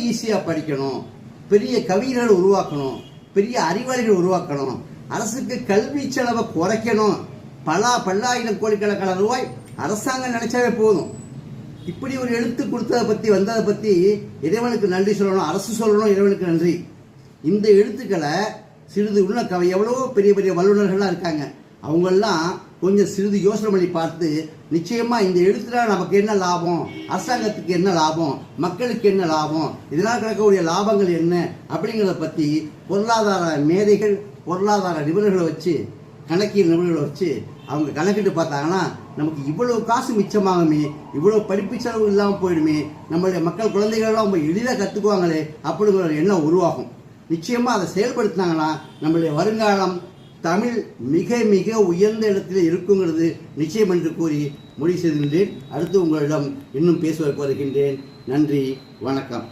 ஈஸியாக படிக்கணும், பெரிய கவிஞர்களை உருவாக்கணும், பெரிய அறிவாளிகள் உருவாக்கணும், அரசுக்கு கல்வி செலவை குறைக்கணும், பல்லாயிரம் கோடிக்கணக்கான ரூபாய் அரசாங்கம் நினைச்சாவே போதும். இப்படி ஒரு எழுத்து கொடுத்ததை பற்றி வந்ததை பற்றி இறைவனுக்கு நன்றி சொல்லணும், அரசு சொல்லணும், இறைவனுக்கு நன்றி. இந்த எழுத்துக்களை சிறிது உள்ள எவ்வளவோ பெரிய பெரிய வல்லுநர்கள்லாம் இருக்காங்க, அவங்கெல்லாம் கொஞ்சம் சிறிது யோசனை பண்ணி பார்த்து நிச்சயமாக இந்த எழுத்துல நமக்கு என்ன லாபம், அரசாங்கத்துக்கு என்ன லாபம், மக்களுக்கு என்ன லாபம், இதனால் கிடைக்கக்கூடிய லாபங்கள் என்ன அப்படிங்கிறத பற்றி பொருளாதார மேதைகள், பொருளாதார நிபுணர்களை வச்சு, கணக்கியல் நிபுணர்களை வச்சு அவங்க கணக்கிட்டு பார்த்தாங்கன்னா நமக்கு இவ்வளோ காசு மிச்சமாகுமே, இவ்வளோ படிப்பு செலவு இல்லாமல் போயிடுமே, நம்மளுடைய மக்கள் குழந்தைகள்லாம் ரொம்ப எளிதாக கற்றுக்குவாங்களே அப்படிங்கிற ஒரு எண்ணம் உருவாகும். நிச்சயமாக அதை செயல்படுத்தினாங்கன்னா நம்மளுடைய வருங்காலம் தமிழ் மிக மிக உயர்ந்த இடத்தில் இருக்குங்கிறது நிச்சயம் என்று கூறி முடிவு செய்கின்றேன். அடுத்து உங்களிடம் இன்னும் பேசுவதற்கு வருகின்றேன். நன்றி, வணக்கம்.